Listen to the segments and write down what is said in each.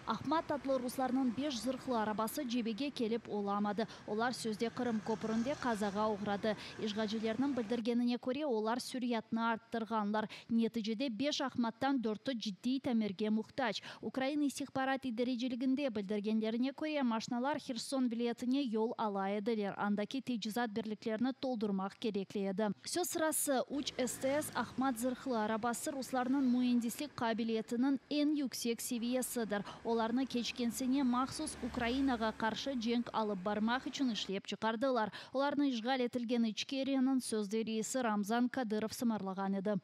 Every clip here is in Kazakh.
Ахмат атлы русларның 5 зырқлы арабасы жебеге келіп оламады. Олар сөзде Қырым көпірінде қазаға оғырады. Ишғачыларның білдіргеніне көре олар сүриятны арттырғанлар. Нетижеде 5 Ахматтан 4-ті жидди тәмерге мұқтач. Украина истихбарат дәрежелігінде білдіргендеріне көре машиналар Херсон билетіне yol алайдылер. Андаки тejizat бірліктеріні толдырмақ керекледі. Сөз сырасы Уч СТС Ахмат зырқлы арабасы русларның mühendislik қабілетінің en yüksek seviyesidir. Оларны кечкенсене махсус Украинаға қаршы женг алып бармақ үшін ішлеп чықардылар. Оларны ишғал етілген Ичкерияның сөздері Рамзан Кадыров сымарлаған еді.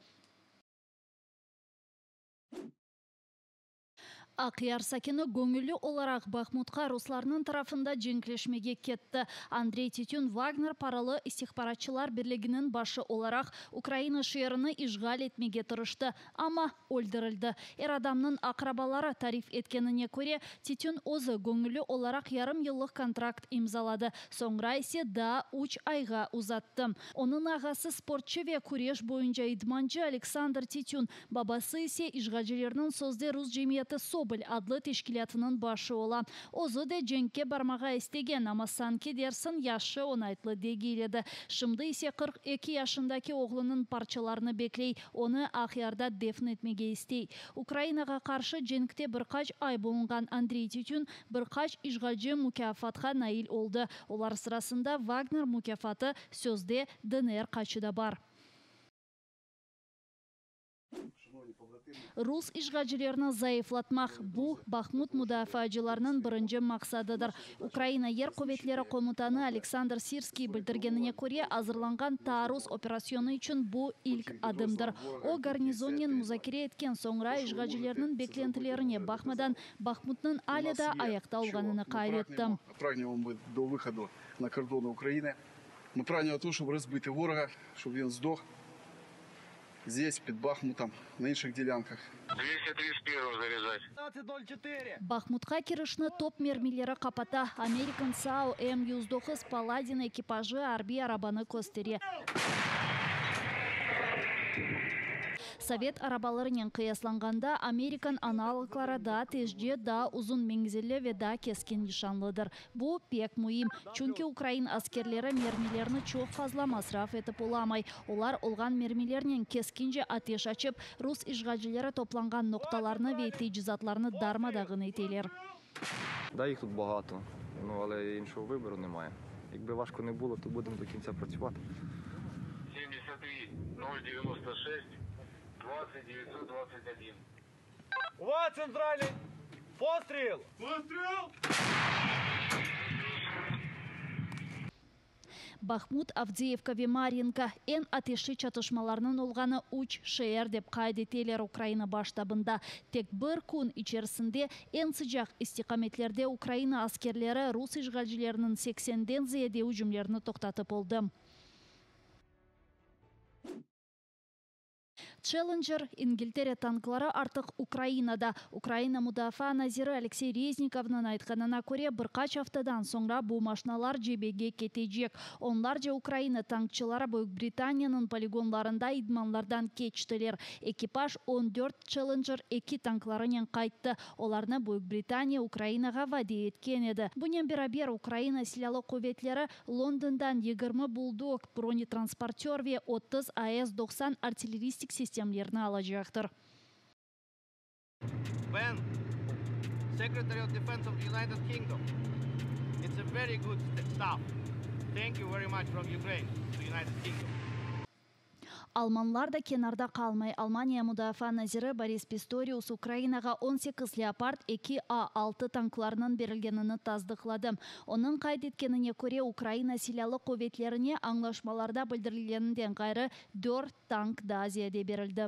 Ақияр сакені көңілі оларақ Бахмутқа русларының тарафында женклешмеге кетті. Андрей Титюн Вагнер паралы истихбаратчылар бірлігінің башы оларақ Украина шеріні ишғал етмеге тұрышты, ама өлдірілді. Ер адамның ақрабалары тариф еткеніне көре Титюн өзі көңілі оларақ ярым еллық контракт имзалады. Соңра есе да 3 айға uzatты. Оның ағасы спортшы ве күреш бойынша идманчы Александр Титюн, бабасы есе ишғачыларның сөзде рус жемиеті Соболь адлы тешкілетінің башы ола. Озы де женке бармаға істеген, ама санки дерсін яшы онайтлы дегеледі. Шымды есе 42 яшындаки оғлының парчаларыны беклей, оны ақиярда дефн етмеге істей. Украинаға қаршы женкте бірқач ай болынған Андрей Титюн бірқач ишғалжы мүкафатқа наил олды. Олар сырасында Вагнер мүкафаты сөзде ДНР қачыда бар. Рус ишғачыларны зайыфлатмақ. Бұл Бахмут мұдафачыларының бірінші мақсадыдыр. Украина ер көветлері комутаны Александр Сирский білдіргеніне көре азырланған тааррус операционы үшін бұл ilk адымдыр. О гарнизонен музакире еткен соңра ишғачыларның беклентілеріне бақмадан Бахмутның аледа аяқталғанını қайретті. Прагнемо до виходу на кордони України. Ми прагнемо того, щоб розбити ворога, щоб він здох. Здесь, под Бахмутом, на інших ділянках. 231 заряжать. Бахмутқа киришны топ мермилері қапата. Американ САУ М-109 Паладин экипажы арби арабаны көстере. Совет арабаларының қиясланғанда Американ аналоглары да тежде да ұзын меңзелі ве да кескен нишанлыдыр. Бұл пек мұйым, чүнки Украин аскерлері мермилеріні чоқ фазла масраф етіп оламай. Олар олған мермилерінен кескінже атеш açып, рус ишғачылары топланған ноқталарыны ве тejizатларыны дармадағын етелер. Да, їх тут багато, але іншого вибору немає. Якби важко не було, то будемо до кінця працювати. 73 096 20 921. Увага, центральний! Постріл! Постріл! Бахмут, Авдеевка ве Маринка ен атеші чатышмаларының олғаны уч шеер деп қайдетелер Украина баштабында. Тек бір күн içerisinde ен sıcak istikametlerde Украина аскерлері Рус ишғалжыларының 80-ден зиеде ұжымлеріні тоқтатып oldu. Челленджер İngiltere танклары артық Украинада. Украина мұдафа назиры Алексей Резниковның айтқанына көре бірқач аптадан соңра бұл машиналар жебеге кетежек. Onlar же Украина танкчылары Бөкбританияның полигонларында идманлардан кечтілер. Экипаж 14 Челленджер 2 танкларынан қайтты. Оларны Бөкбритания Украинаға ваде еткен еді. Бұнен берабер Украина силалы көветлері Лондондан 20 булдок бронетранспортер ве 30 АС-90 артиллеристик системлеріні алажақтыр. Ben, Secretary of Defense of the United Kingdom. It's a very good stuff. Thank you very much from Ukraine to United Kingdom. Almanlar da kenarda kalmay. Almanya müdafaa naziri Boris Pistorius Ukrainaga 18 Leopard 2A6 tanklarının berilgenini tasdiqladi. Onun kaydetkenine göre Ukraina silahlı kuvvetlerine anlaşmalarda bildirilgeninden gayrı 4 tank da Aziyada berildi.